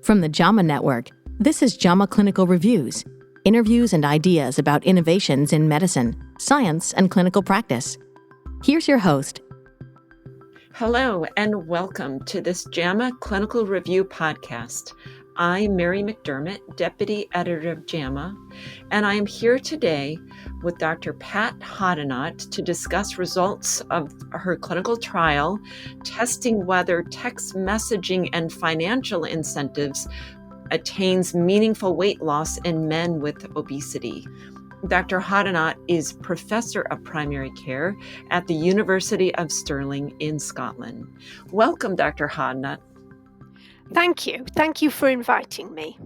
From the JAMA Network, this is JAMA Clinical Reviews, interviews and ideas about innovations in medicine, science, and clinical practice. Here's your host. Hello, and welcome to this JAMA Clinical Review podcast. I'm Mary McDermott, Deputy Editor of JAMA, and I am here today with Dr. Pat Hoddinott to discuss results of her clinical trial testing whether text messaging and financial incentives attains meaningful weight loss in men with obesity. Dr. Hoddinott is Professor of Primary Care at the University of Stirling in Scotland. Welcome, Dr. Hoddinott. Thank you. Thank you for inviting me.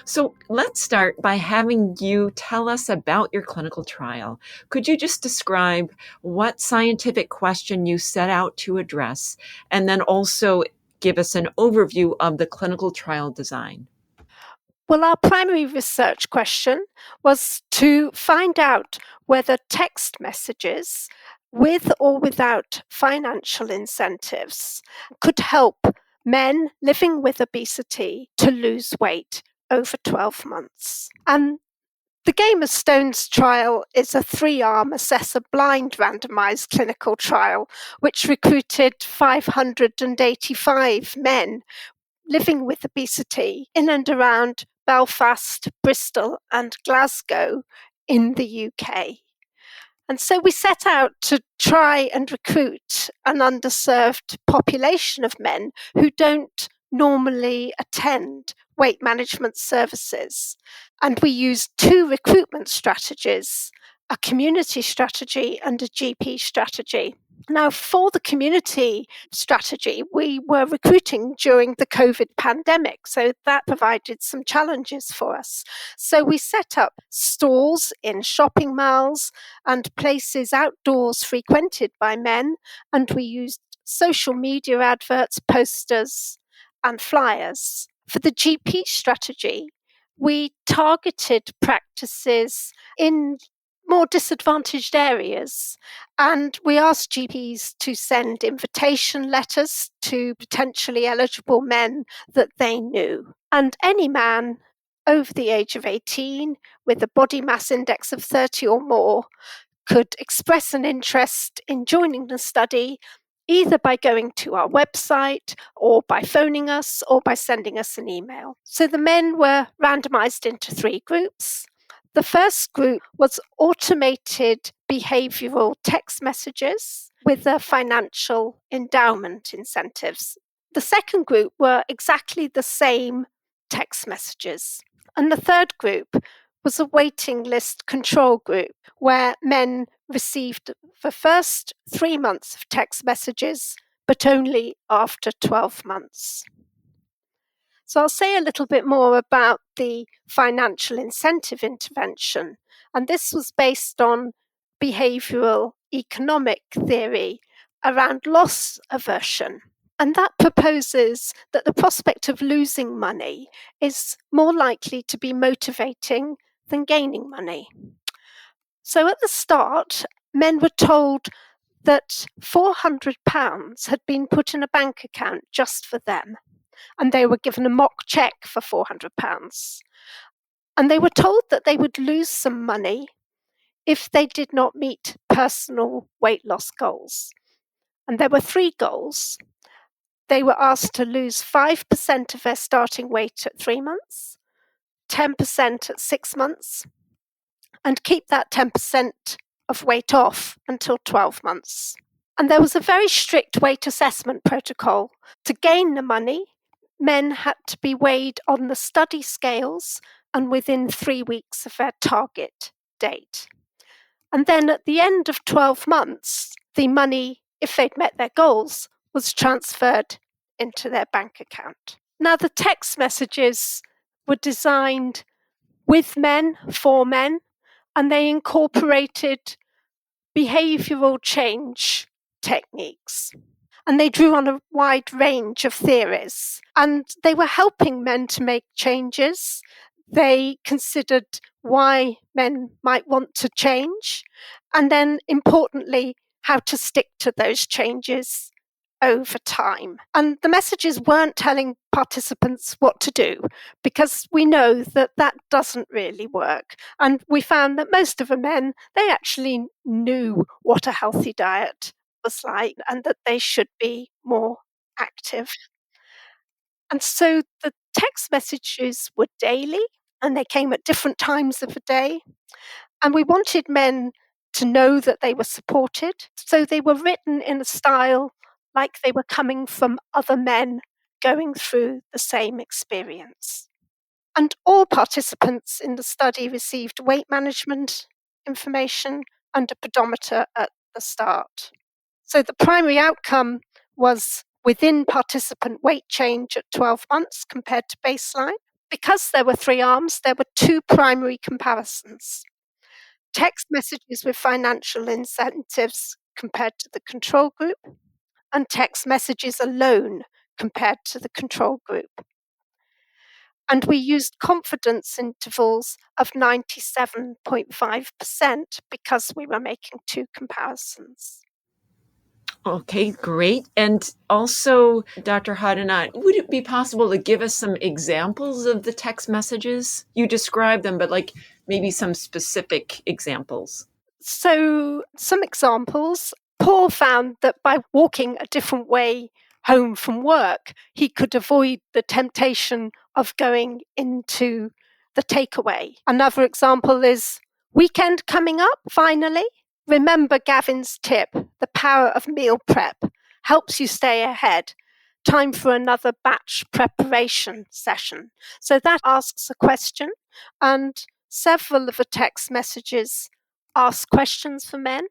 So let's start by having you tell us about your clinical trial. Could you just describe what scientific question you set out to address, and then also give us an overview of the clinical trial design? Well, our primary research question was to find out whether text messages, with or without financial incentives, could help men living with obesity to lose weight over 12 months. And the Game of Stones trial is a 3-arm assessor blind randomized clinical trial which recruited 585 men living with obesity in and around Belfast, Bristol, and Glasgow in the UK. And so we set out to try and recruit an underserved population of men who don't normally attend weight management services. And we used 2 recruitment strategies, a community strategy and a GP strategy. Now, for the community strategy, we were recruiting during the COVID pandemic, so that provided some challenges for us. So we set up stalls in shopping malls and places outdoors frequented by men, and we used social media adverts, posters, and flyers. For the GP strategy, we targeted practices in more disadvantaged areas, and we asked GPs to send invitation letters to potentially eligible men that they knew. And any man over the age of 18 with a body mass index of 30 or more could express an interest in joining the study, either by going to our website or by phoning us or by sending us an email. So the men were randomized into 3 groups. The first group was automated behavioral text messages with the financial endowment incentives. The second group were exactly the same text messages. And the third group was a waiting list control group where men received the first 3 months of text messages, but only after 12 months. So I'll say a little bit more about the financial incentive intervention. And this was based on behavioral economic theory around loss aversion. And that proposes that the prospect of losing money is more likely to be motivating than gaining money. So at the start, men were told that £400 had been put in a bank account just for them. And they were given a mock check for £400. And they were told that they would lose some money if they did not meet personal weight loss goals. And there were 3 goals. They were asked to lose 5% of their starting weight at 3 months, 10% at 6 months, and keep that 10% of weight off until 12 months. And there was a very strict weight assessment protocol. To gain the money, men had to be weighed on the study scales and within 3 weeks of their target date. And then at the end of 12 months, the money, if they'd met their goals, was transferred into their bank account. Now, the text messages were designed with men, for men, and they incorporated behavioral change techniques. And they drew on a wide range of theories. And they were helping men to make changes. They considered why men might want to change. And then, importantly, how to stick to those changes over time. And the messages weren't telling participants what to do, because we know that that doesn't really work. And we found that most of the men, they actually knew what a healthy diet was like and that they should be more active. And so the text messages were daily and they came at different times of the day. And we wanted men to know that they were supported. So they were written in a style like they were coming from other men going through the same experience. And all participants in the study received weight management information and a pedometer at the start. So the primary outcome was within participant weight change at 12 months compared to baseline. Because there were 3 arms, there were 2 primary comparisons: text messages with financial incentives compared to the control group, and text messages alone compared to the control group. And we used confidence intervals of 97.5% because we were making 2 comparisons. Okay, great. And also, Dr. Hoddinott, would it be possible to give us some examples of the text messages? You described them, but like maybe some specific examples. So, some examples. Paul found that by walking a different way home from work, he could avoid the temptation of going into the takeaway. Another example is, weekend coming up, finally. Remember Gavin's tip, the power of meal prep helps you stay ahead. Time for another batch preparation session. So that asks a question, and several of the text messages ask questions for men,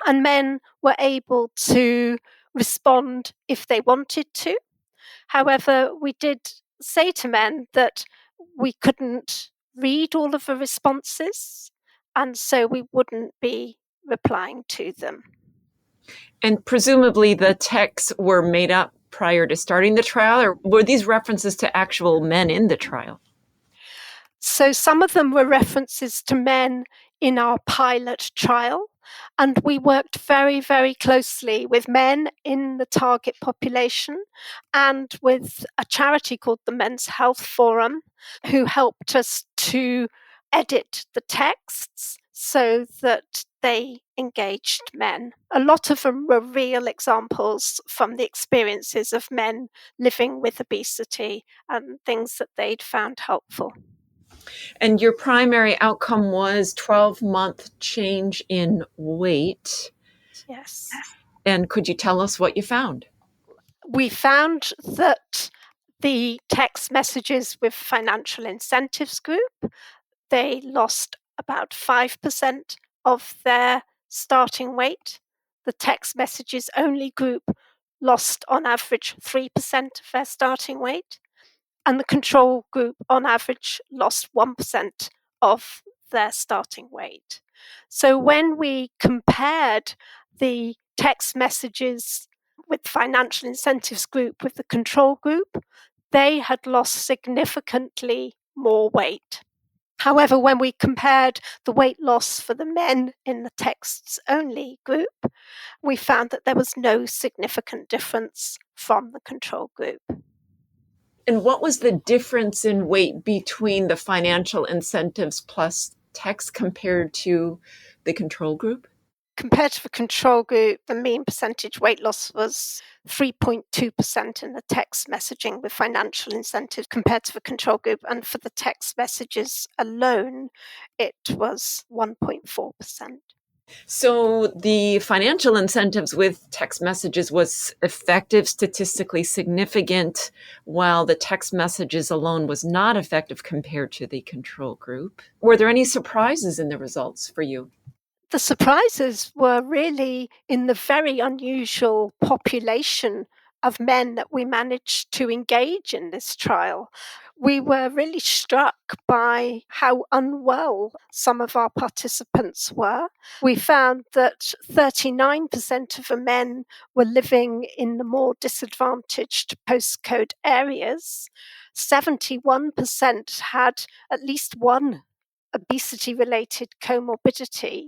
and men were able to respond if they wanted to. However, we did say to men that we couldn't read all of the responses, and so we wouldn't be replying to them. And presumably the texts were made up prior to starting the trial, or were these references to actual men in the trial? So some of them were references to men in our pilot trial, and we worked very, very closely with men in the target population and with a charity called the Men's Health Forum, who helped us to edit the texts so that they engaged men. A lot of them were real examples from the experiences of men living with obesity and things that they'd found helpful. And your primary outcome was 12-month change in weight. Yes. And could you tell us what you found? We found that the text messages with financial incentives group, they lost about 5% of their starting weight. The text messages only group lost on average 3% of their starting weight. And the control group on average lost 1% of their starting weight. So when we compared the text messages with financial incentives group with the control group, they had lost significantly more weight. However, when we compared the weight loss for the men in the texts only group, we found that there was no significant difference from the control group. And what was the difference in weight between the financial incentives plus text compared to the control group? Compared to the control group, the mean percentage weight loss was 3.2% in the text messaging with financial incentives compared to the control group. And for the text messages alone, it was 1.4%. So the financial incentives with text messages was effective, statistically significant, while the text messages alone was not effective compared to the control group. Were there any surprises in the results for you? The surprises were really in the very unusual population of men that we managed to engage in this trial. We were really struck by how unwell some of our participants were. We found that 39% of the men were living in the more disadvantaged postcode areas. 71% had at least one obesity-related comorbidity.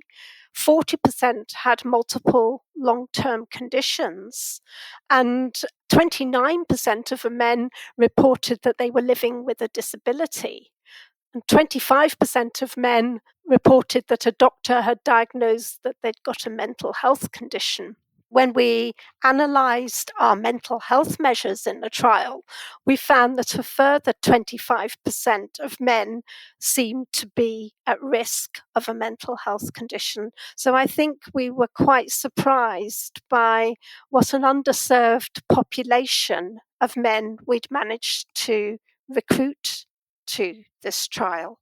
40% had multiple long-term conditions, and 29% of the men reported that they were living with a disability. And 25% of men reported that a doctor had diagnosed that they'd got a mental health condition. When we analysed our mental health measures in the trial, we found that a further 25% of men seemed to be at risk of a mental health condition. So I think we were quite surprised by what an underserved population of men we'd managed to recruit to this trial.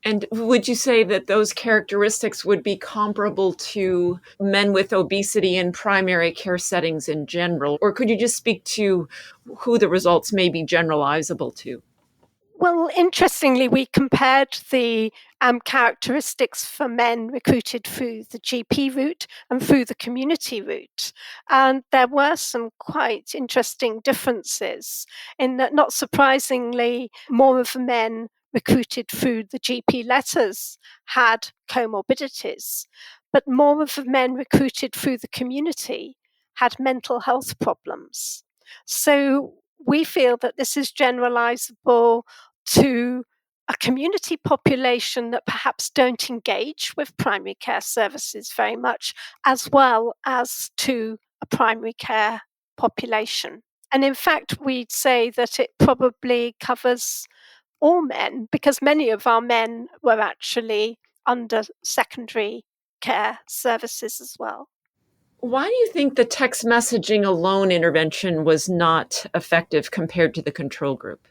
And would you say that those characteristics would be comparable to men with obesity in primary care settings in general? Or could you just speak to who the results may be generalizable to? Well, interestingly, we compared the characteristics for men recruited through the GP route and through the community route. And there were some quite interesting differences in that, not surprisingly, more of the men recruited through the GP letters had comorbidities, but more of the men recruited through the community had mental health problems. So we feel that this is generalizable to a community population that perhaps don't engage with primary care services very much, as well as to a primary care population. And in fact, we'd say that it probably covers all men, because many of our men were actually under secondary care services as well. Why do you think the text messaging alone intervention was not effective compared to the control group?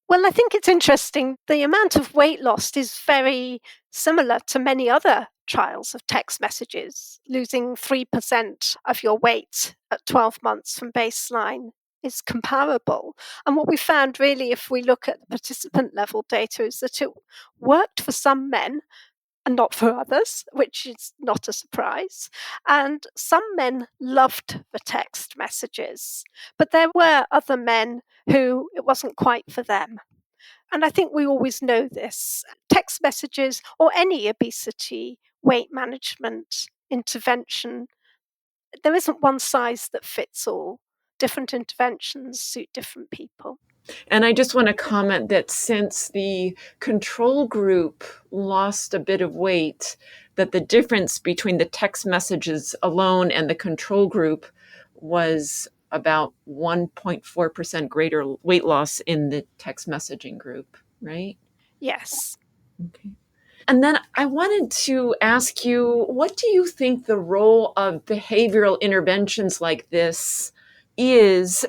Well, I think it's interesting. The amount of weight lost is very similar to many other trials of text messages. Losing 3% of your weight at 12 months from baseline is comparable. And what we found really, if we look at the participant level data, is that it worked for some men and not for others, which is not a surprise. And some men loved the text messages, but there were other men who it wasn't quite for them. And I think we always know this. Text messages or any obesity weight management intervention, there isn't one size that fits all. Different interventions suit different people. And I just want to comment that since the control group lost a bit of weight, that the difference between the text messages alone and the control group was about 1.4% greater weight loss in the text messaging group, right? Yes. Okay. And then I wanted to ask you, what do you think the role of behavioral interventions like this is,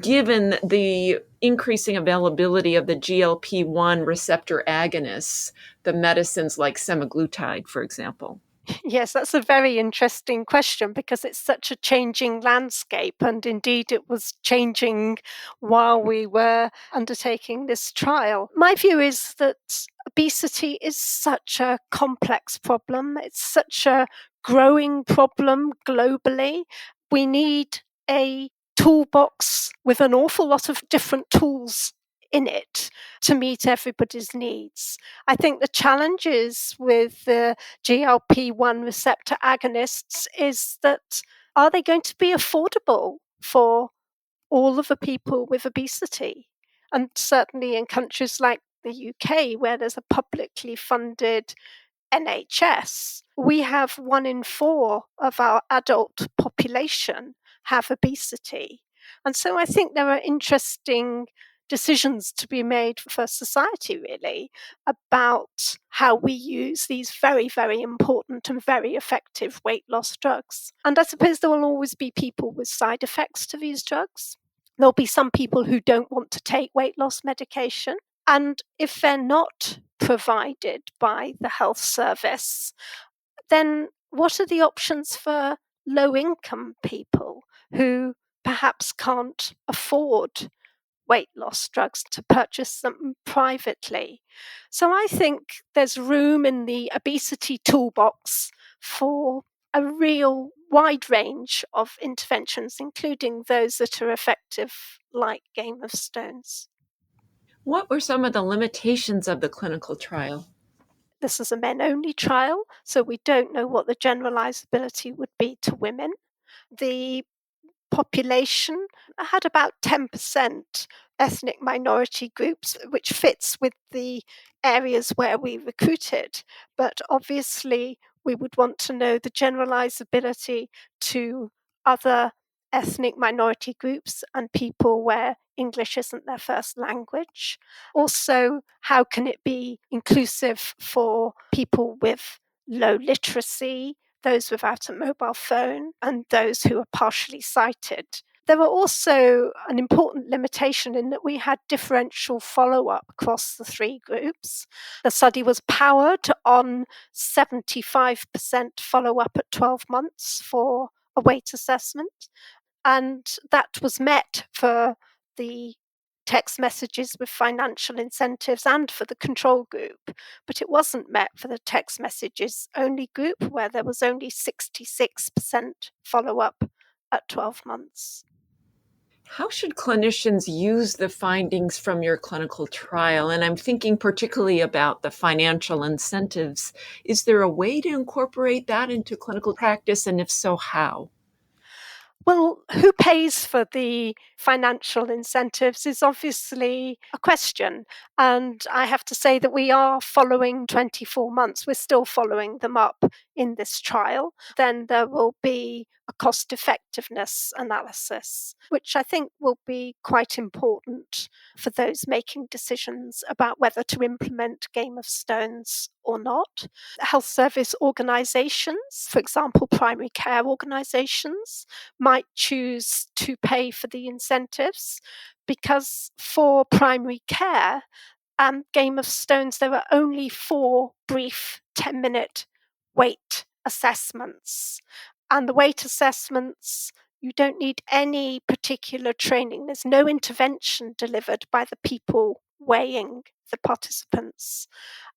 given the increasing availability of the GLP-1 receptor agonists, the medicines like semaglutide, for example? Yes, that's a very interesting question because it's such a changing landscape. And indeed, it was changing while we were undertaking this trial. My view is that obesity is such a complex problem, it's such a growing problem globally. We need a toolbox with an awful lot of different tools in it to meet everybody's needs. I think the challenges with the GLP-1 receptor agonists is that, are they going to be affordable for all of the people with obesity? And certainly in countries like the UK, where there's a publicly funded NHS, we have 1 in 4 of our adult population have obesity. And so I think there are interesting decisions to be made for society, really, about how we use these very, very important and very effective weight loss drugs. And I suppose there will always be people with side effects to these drugs. There'll be some people who don't want to take weight loss medication. And if they're not provided by the health service, then what are the options for low-income people who perhaps can't afford weight loss drugs to purchase them privately? So I think there's room in the obesity toolbox for a real wide range of interventions, including those that are effective, like Game of Stones. What were some of the limitations of the clinical trial? This is a men-only trial, so we don't know what the generalizability would be to women. The population had about 10% ethnic minority groups, which fits with the areas where we recruited. But obviously, we would want to know the generalizability to other ethnic minority groups and people where English isn't their first language. Also, how can it be inclusive for people with low literacy, those without a mobile phone, and those who are partially sighted? There were also an important limitation in that we had differential follow-up across the three groups. The study was powered on 75% follow-up at 12 months for a weight assessment, and that was met for the text messages with financial incentives and for the control group, but it wasn't met for the text messages only group, where there was only 66% follow-up at 12 months. How should clinicians use the findings from your clinical trial? And I'm thinking particularly about the financial incentives. Is there a way to incorporate that into clinical practice? And if so, how? Well, who pays for the financial incentives is obviously a question. And I have to say that we are following 24 months. We're still following them up in this trial. Then there will be a cost effectiveness analysis, which I think will be quite important for those making decisions about whether to implement Game of Stones or not. Health service organisations, for example, primary care organisations, might choose to pay for the incentives because for primary care, Game of Stones, there are only 4 brief 10-minute weight assessments. And the weight assessments, you don't need any particular training. There's no intervention delivered by the people weighing the participants.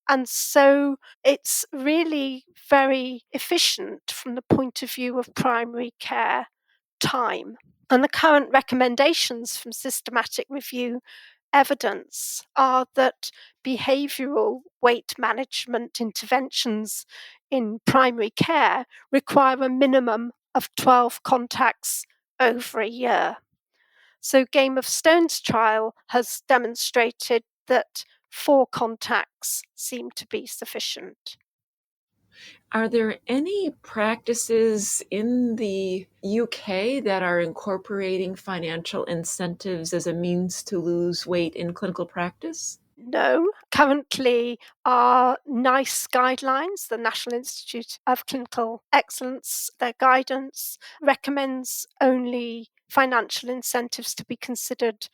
And so it's really very efficient from the point of view of primary care time. And the current recommendations from systematic review evidence are that behavioural weight management interventions in primary care require a minimum of 12 contacts over a year. So Game of Stones trial has demonstrated that 4 contacts seem to be sufficient. Are there any practices in the UK that are incorporating financial incentives as a means to lose weight in clinical practice? No. Currently, our NICE guidelines, the National Institute of Clinical Excellence, their guidance recommends only financial incentives to be considered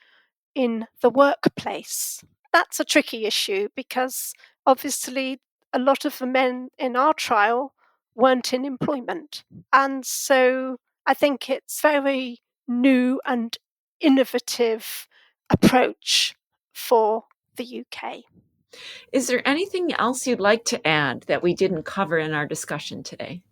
in the workplace. That's a tricky issue because obviously a lot of the men in our trial weren't in employment. And so I think it's very new and innovative approach for the UK. Is there anything else you'd like to add that we didn't cover in our discussion today?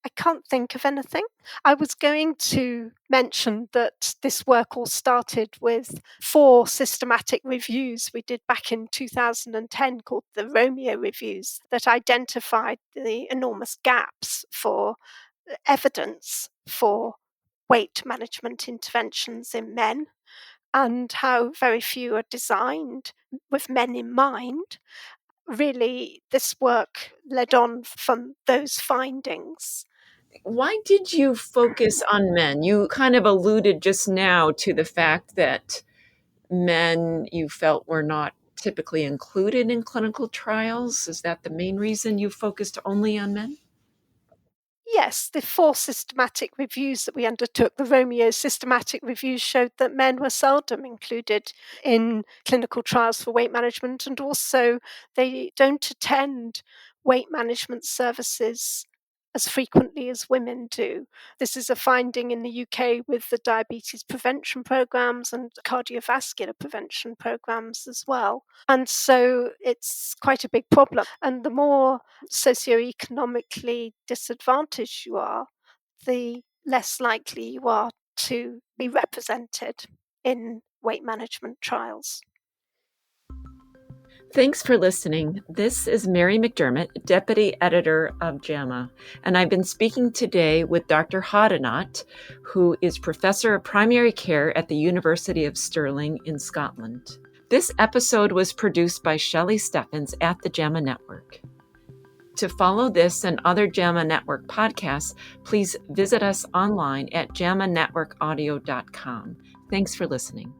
I can't think of anything. I was going to mention that this work all started with 4 systematic reviews we did back in 2010 called the Romeo reviews that identified the enormous gaps for evidence for weight management interventions in men and how very few are designed with men in mind. Really, this work led on from those findings. Why did you focus on men? You kind of alluded just now to the fact that men you felt were not typically included in clinical trials. Is that the main reason you focused only on men? Yes, the 4 systematic reviews that we undertook, the Romeo systematic reviews, showed that men were seldom included in clinical trials for weight management, and also they don't attend weight management services as frequently as women do. This is a finding in the UK with the diabetes prevention programs and cardiovascular prevention programs as well. And so it's quite a big problem. And the more socioeconomically disadvantaged you are, the less likely you are to be represented in weight management trials. Thanks for listening. This is Mary McDermott, Deputy Editor of JAMA, and I've been speaking today with Dr. Hoddinott, who is Professor of Primary Care at the University of Stirling in Scotland. This episode was produced by Shelley Steffens at the JAMA Network. To follow this and other JAMA Network podcasts, please visit us online at jamanetworkaudio.com. Thanks for listening.